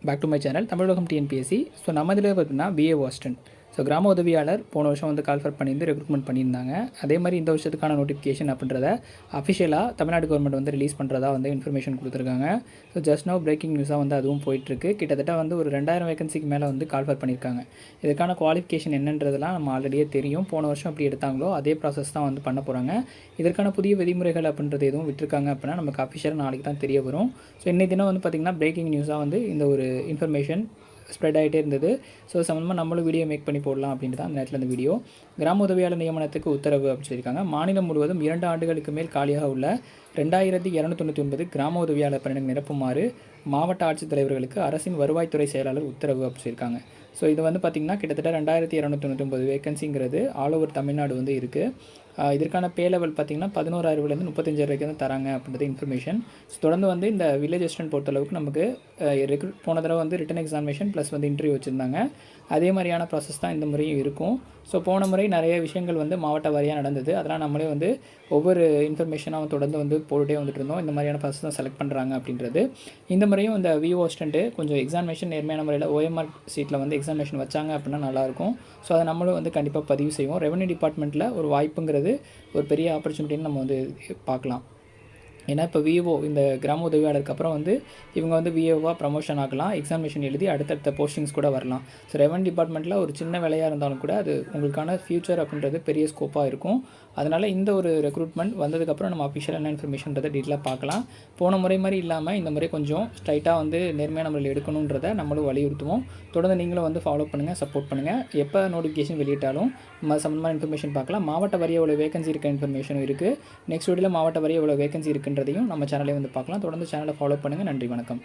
Back to my channel Tamilagam TNPSC. So நம்ம இதில் பார்த்தீங்கன்னா விஏஓ அசிஸ்டன்ட். ஸோ கிராம உதவியாளர் போன வருஷம் வந்து கால்ஃபர் பண்ணியிருந்து ரெக்ரூட்மெண்ட் பண்ணியிருந்தாங்க. அதே மாதிரி இந்த வருஷத்துக்கான நோட்டிஃபிகேஷன் அப்படின்றத அஃபிஷியலாக தமிழ்நாடு கவர்மெண்ட் வந்து ரிலீஸ் பண்ணுறதா வந்து இன்ஃபர்மேஷன் கொடுத்துருக்காங்க. ஸோ ஜஸ்ட் நோ பிரேக்கிங் நியூஸாக வந்து அதுவும் போயிட்டுருக்கு. கிட்டத்தட்ட வந்து ஒரு 2000 வேகன்சிக்கு மேலே வந்து கால்ஃபர் பண்ணியிருக்காங்க. இதுக்கான குவாலிஃபிகேஷன் என்னன்றதெல்லாம் நம்ம ஆல்ரெடியே தெரியும். போன வருஷம் எப்படி எடுத்தாங்களோ அதே ப்ராசஸ் தான் வந்து பண்ண போகிறாங்க. இதற்கான புதிய விதிமுறைகள் அப்படின்றது எதுவும் விட்டுருக்காங்க அப்படின்னா நமக்கு அஃபிஷியலாக நாளைக்கு தான் தெரிய வரும். ஸோ இன்றைய தினம் வந்து பார்த்திங்கன்னா பிரேக்கிங் நியூஸாக வந்து இந்த ஒரு இன்ஃபர்மேஷன் ஸ்ப்ரெட் ஆகிட்டே இருந்தது. ஸோ சம்மந்தமாக நம்மளும் வீடியோ மேக் பண்ணி போடலாம் அப்படின்ட்டு தான் அந்த நேரத்தில் இந்த வீடியோ. கிராம உதவியாளர் நியமனத்துக்கு உத்தரவு அப்படின்னு சொல்லியிருக்காங்க. மாநிலம் முழுவதும் 2 ஆண்டுகளுக்கு மேல் காலியாக உள்ள 2299 கிராம உதவியாளர் பணியிடம் நிரப்புமாறு மாவட்ட ஆட்சித்தலைவர்களுக்கு அரசின் வருவாய்த்துறை செயலாளர் உத்தரவு அப்படின்னு சொல்லியிருக்காங்க. ஸோ இது வந்து பார்த்திங்கன்னா கிட்டத்தட்ட 2299 வேகன்சிங்கிறது ஆல் ஓவர் தமிழ்நாடு வந்து இருக்குது. இதற்கான பே லெவல் பார்த்திங்கன்னா 11,000 35,000 வரைக்கும் தான் தராங்க அப்படின்றது இன்ஃபர்மேஷன். ஸோ தொடர்ந்து வந்து இந்த வில்லேஜ் அசிஸ்டன்ட் பொறுத்தளவுக்கு நமக்கு போன தடவை வந்து ரிட்டன் எக்ஸாமினேஷன் ப்ளஸ் வந்து இன்டர்வியூ வச்சுருந்தாங்க. அதே மாதிரியான ப்ராசஸ் தான் இந்த முறையும் இருக்கும். ஸோ போன முறை நிறைய விஷயங்கள் வந்து மாவட்ட வாரியாக நடந்தது. அதெல்லாம் நம்மளே வந்து ஒவ்வொரு இன்ஃபர்மேஷனாக தொடர்ந்து வந்து போட்டுகிட்டே வந்துட்டு இருந்தோம். இந்த மாதிரியான ப்ராசஸ் தான் செலக்ட் பண்ணுறாங்க அப்படின்றது. இந்த முறையும் இந்த விஓ அசிஸ்டன்ட்டு கொஞ்சம் எக்ஸாமினேஷன் நேர்மையான முறையில் OMR சீட்டில் வந்து எக்ஸாமினேஷன் வச்சாங்க அப்படின்னா நல்லாயிருக்கும். ஸோ அதை நம்மளும் வந்து கண்டிப்பாக பதிவு செய்வோம். ரெவன்யூ டிபார்ட்மெண்ட்டில் ஒரு வாய்ப்புங்கிறது ஒரு பெரிய ஆப்பர்ச்சுனிட்டின்னு நம்ம வந்து பார்க்கலாம். ஏன்னா இப்போ விஓ இந்த கிராம உதவியாளருக்கு அப்புறம் வந்து இவங்க வந்து விஓவாக ப்ரமோஷன் ஆகலாம், எக்ஸாமினேஷன் எழுதி அடுத்தடுத்த போஸ்டிங்ஸ் கூட வரலாம். ஸோ ரெவன்யூ டிபார்ட்மெண்ட்டில் ஒரு சின்ன வேலையாக இருந்தாலும் கூட அது உங்களுக்கான ஃப்யூச்சர் அப்படின்றது பெரிய ஸ்கோப்பாக இருக்கும். அதனால் இந்த ஒரு ரெக்ரூட்மெண்ட் வந்ததுக்கப்புறம் நம்ம அஃபிஷியலாக என்ன இன்ஃபர்மேஷன்றதை டீட்டெயிலாக பார்க்கலாம். போன முறை மாதிரி இல்லாமல் இந்த முறை கொஞ்சம் ஸ்ட்ரைட்டாக வந்து நேர்மையான முறையில் எடுக்கணுன்றதை நம்மளும் வலியுறுத்துவோம். தொடர்ந்து நீங்களும் வந்து ஃபாலோ பண்ணுங்கள், சப்போர்ட் பண்ணுங்கள். எப்போ நோட்டிஃபிகேஷன் வெளியிட்டாலும் நம்ம சம்பந்தமான இன்ஃபர்மேஷன் பார்க்கலாம். மாவட்ட வாரியாக எவ்வளோ வேகன்சி இருக்க இன்ஃபர்மேஷனும் இருக்குது. நெக்ஸ்ட் வீடியோவில் மாவட்ட வாரியாக எவ்வளோ வேகன்சி இருக்குன்றதையும் நம்ம சேனலே வந்து பார்க்கலாம். தொடர்ந்து சேனலை ஃபாலோ பண்ணுங்கள். நன்றி, வணக்கம்.